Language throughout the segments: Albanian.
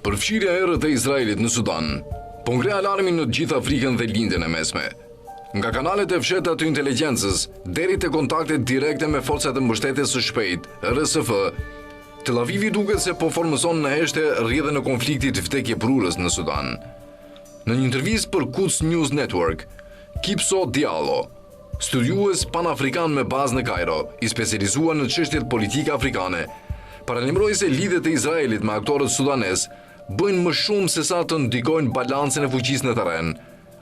Përfshirja e errët e Izraelit në Sudan po ngre alarmin në të gjithë Afrikën dhe lindjen e mesme. Nga kanalet e fsheta të inteligjencës deri te kontaktet direkte me forcat e mbështetjes së shpejtë, RSF, Tel Avivi duket se po formëson në heshte rrjedhën e konfliktit vdekje prurës në Sudan. Në një intervistë për Quds News Network, Kipso Diallo, studiues panafrikan me bazë në Kairo, i specializuar në çështjet politike afrikane, paralajmëroi se lidhjet e Izraelit me aktorët sudanez bëjnë më shumë se sa të ndikojnë balancën e fuqisë në terren.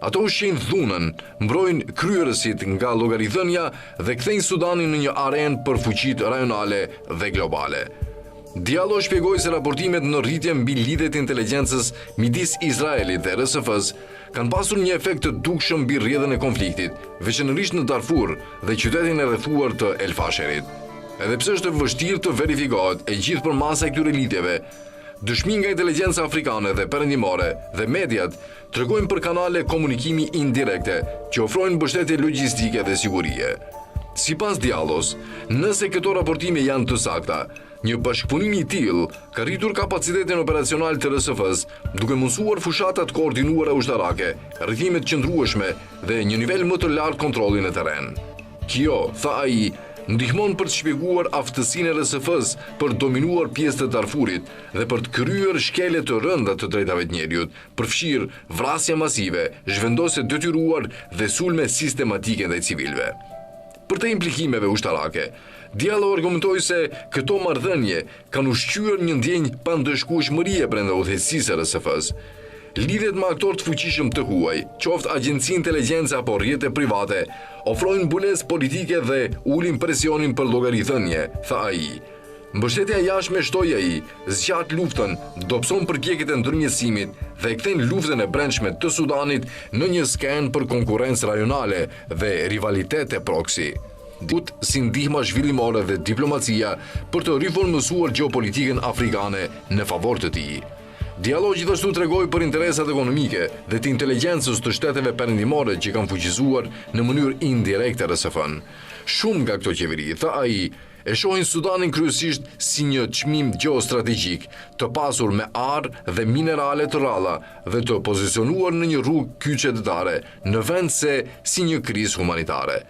Ato ushqejnë dhunën, mbrojnë kryerësit nga llogaridhënia dhe kthejnë Sudanin në një arenë për fuqitë rajonale dhe globale. Diallo shpjegoi se raportimet në rritje mbi lidhjet e inteligjencës midis Izraelit dhe RSF-s kanë pasur një efekt të dukshëm mbi rrjedhën e konfliktit, veçanërisht në Darfur dhe qytetin e rrethuar të El Fasherit. Edhe pse është vështirë të verifikohet e gjithë përmasa e këtyre lidhjeve, dëshmi nga inteligjenca afrikane dhe perëndimore dhe mediat tregojnë për kanale komunikimi indirekte që ofrojnë mbështetje logjistike dhe sigurie. Sipas Diallos, nëse këto raportime janë të sakta, një bashkëpunim i tillë ka rritur kapacitetin operacional të RSF-s, duke mundësuar fushatat koordinuara ushtarake, rrethime të qëndrueshme dhe një nivel më të lartë kontrolli në terren. Kjo, tha ai, ndihmon për të shpjeguar aftësinë e RSF-s për dominuar pjesë të Darfurit dhe për të kryer shkelje të rënda të drejtave të njerëzit, përfshir vrasje masive, zhvendosje detyruar dhe sulme sistematike ndaj civilëve. Për të implikimeve ushtarake, Diallo argumentoi se këto marrëdhënie kanë ushqyer një ndjenjë pandëshkueshmërie brenda udhëheqësisë së RSF-s. Lidhjet me aktorë të fuqishëm të huaj, qoftë agjenci inteligjencë apo rrjete private, ofrojnë mbulesë politike dhe ulin presionin për llogaridhënie, tha ai. Mbështetja jashtme, shtoi ai, zgjat luftën, dobëson përpjekjet e ndërmjetësimit dhe e kthen luftën e brendshme të Sudanit në një skenë për konkurrencë rajonale dhe rivalitete proksi. Si ndihma zhvillimore dhe diplomacia për të riformuar gjeopolitikën afrikane në favor të tij. Diallo gjithashtu tregoi për interesat ekonomike dhe të inteligjencës të shteteve perëndimore që kanë fuqizuar në mënyrë indirekte RSF-n. Shumë nga këto qeveri, tha ai, e shohin Sudanin kryesisht si një çmim gjeostrategjik, të pasur me arë dhe minerale të rralla dhe të pozicionuar në një rrugë kyçetare, në vend se si një krizë humanitare.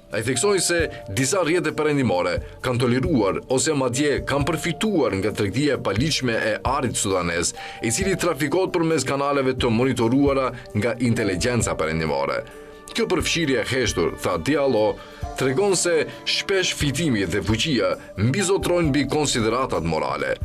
Ai theksoi se disa rrjete perëndimore kanë toleruar ose madje kanë përfituar nga tregtia e paligjshme e arit sudanez, i cili trafikohet përmes kanaleve të monitoruara nga inteligjenca perëndimore. Kjo përfshirje e heshtur, tha Diallo, tregon se shpesh fitimi dhe fuqia mbizotrojnë mbi konsideratat morale.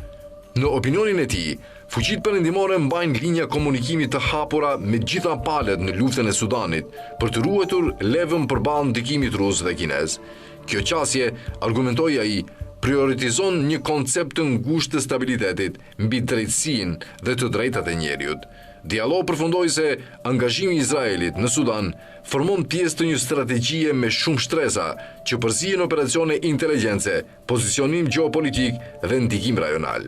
Në opinionin e tij, fuqitë perëndimore mbajnë linja komunikimi të hapura me gjitha palët në luftën e Sudanit për të ruetur levën përballë ndikimit rus dhe kinez. Kjo qasje, argumentoi ai, prioritizon një koncept të ngushtë të stabilitetit mbi drejtësinë dhe të drejtat e njerëzit. Diallo përfundoi se angazhimi i Izraelit në Sudan formon pjesë të një strategjie me shumë shtresa që përzihen operacione inteligjence, pozicionim gjeopolitik dhe ndikim rajonal.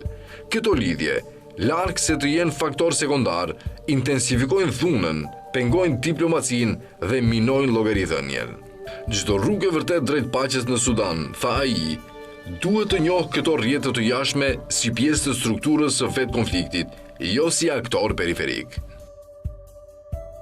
Këto lidhje, larg se të jenë faktor sekondar, intensifikojnë dhunën, pengojnë diplomacinë dhe minojnë llogaridhënien. Çdo rrugë e vërtet drejt paqes në Sudan, tha ai, duhet të njohë këto rrjete të jashtme si pjesë të strukturës së vetë konfliktit, jo si aktor periferik.